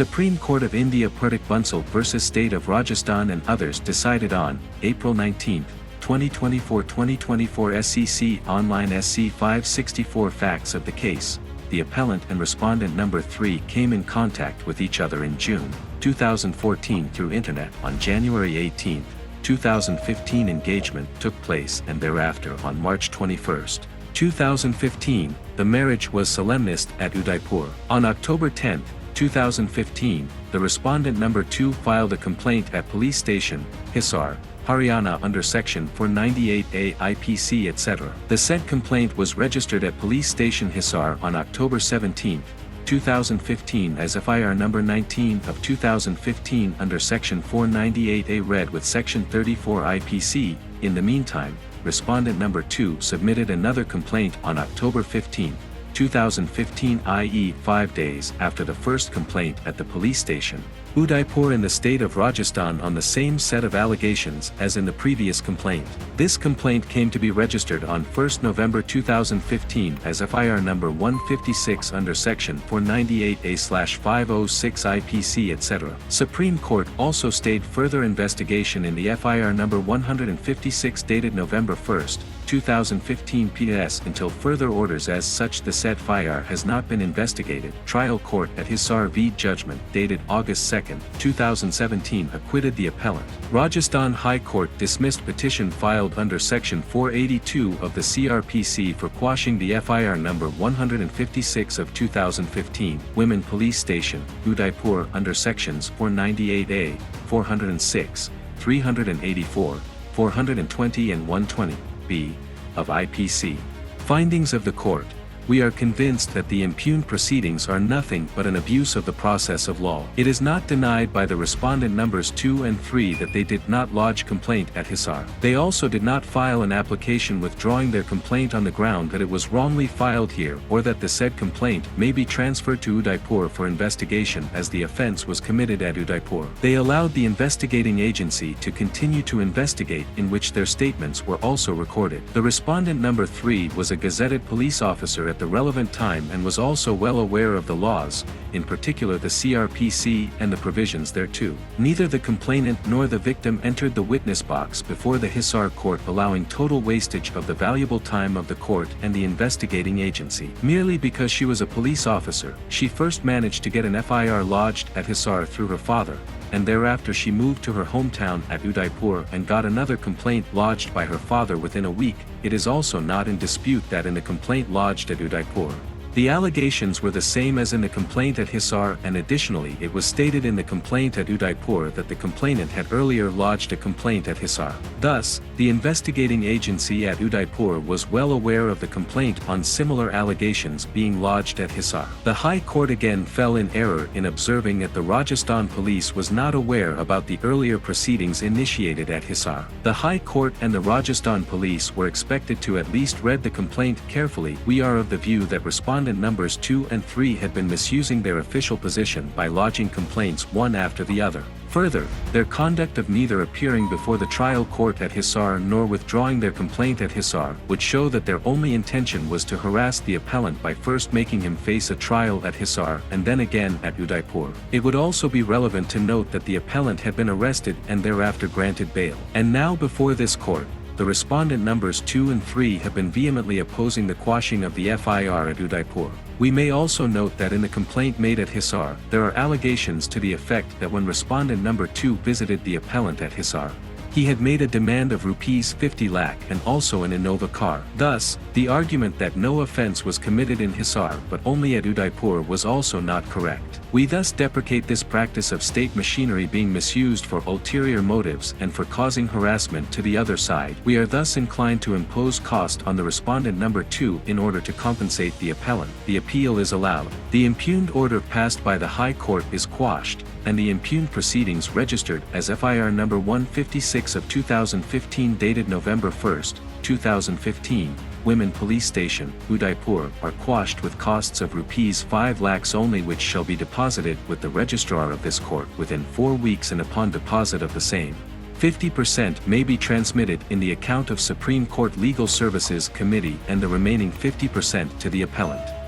Supreme Court of India Parteek Bansal vs State of Rajasthan and others decided on April 19, 2024 SEC Online SC 564 Facts of the case. The appellant and respondent number 3 came in contact with each other in June 2014 through internet. On January 18, 2015 engagement took place, and thereafter on March 21, 2015, the marriage was solemnized at Udaipur. On October 10, 2015, the respondent number 2 filed a complaint at police station, Hisar, Haryana under section 498A IPC etc. The said complaint was registered at police station Hisar on October 17, 2015 as FIR number 19 of 2015 under section 498A read with section 34 IPC. In the meantime, respondent number 2 submitted another complaint on October 15, 2015, i.e. 5 days after the first complaint at the police station, Udaipur in the state of Rajasthan on the same set of allegations as in the previous complaint. This complaint came to be registered on 1 November 2015 as FIR number 156 under section 498A/506 IPC etc. Supreme Court also stayed further investigation in the FIR number 156 dated November 1, 2015 PS until further orders. As such, the said FIR has not been investigated. Trial court at Hisar v. Judgment dated August 2, 2017 acquitted the appellant. Rajasthan High Court dismissed petition filed under section 482 of the CRPC for quashing the FIR number 156 of 2015, Women Police Station, Udaipur under sections 498A, 406, 384, 420 and 120B of IPC. Findings of the court. We are convinced that the impugned proceedings are nothing but an abuse of the process of law. It is not denied by the respondent numbers 2 and 3 that they did not lodge complaint at Hisar. They also did not file an application withdrawing their complaint on the ground that it was wrongly filed here or that the said complaint may be transferred to Udaipur for investigation as the offense was committed at Udaipur. They allowed the investigating agency to continue to investigate, in which their statements were also recorded. The respondent number 3 was a gazetted police officer at the relevant time and was also well aware of the laws, in particular the CRPC and the provisions thereto. Neither the complainant nor the victim entered the witness box before the Hisar court, allowing total wastage of the valuable time of the court and the investigating agency. Merely because she was a police officer, she first managed to get an FIR lodged at Hisar through her father, and thereafter she moved to her hometown at Udaipur and got another complaint lodged by her father within a week. It is also not in dispute that in the complaint lodged at Udaipur, the allegations were the same as in the complaint at Hisar, and additionally it was stated in the complaint at Udaipur that the complainant had earlier lodged a complaint at Hisar. Thus, the investigating agency at Udaipur was well aware of the complaint on similar allegations being lodged at Hisar. The High Court again fell in error in observing that the Rajasthan police was not aware about the earlier proceedings initiated at Hisar. The High Court and the Rajasthan police were expected to at least read the complaint carefully. We are of the view that respondent numbers 2 and 3 had been misusing their official position by lodging complaints one after the other. Further, their conduct of neither appearing before the trial court at Hisar nor withdrawing their complaint at Hisar would show that their only intention was to harass the appellant by first making him face a trial at Hisar and then again at Udaipur. It would also be relevant to note that the appellant had been arrested and thereafter granted bail. And now before this court, the respondent numbers 2 and 3 have been vehemently opposing the quashing of the FIR at Udaipur. We may also note that in the complaint made at Hisar, there are allegations to the effect that when respondent number 2 visited the appellant at Hisar, he had made a demand of rupees 50 lakh and also an Innova car. Thus, the argument that no offense was committed in Hisar but only at Udaipur was also not correct. We thus deprecate this practice of state machinery being misused for ulterior motives and for causing harassment to the other side. We are thus inclined to impose cost on the respondent number 2 in order to compensate the appellant. The appeal is allowed. The impugned order passed by the High Court is quashed, and the impugned proceedings registered as FIR number 156 of 2015 dated November 1, 2015, Women Police Station, Udaipur, are quashed with costs of rupees 5 lakhs only, which shall be deposited with the registrar of this court within 4 weeks, and upon deposit of the same, 50% may be transmitted in the account of Supreme Court Legal Services Committee and the remaining 50% to the appellant.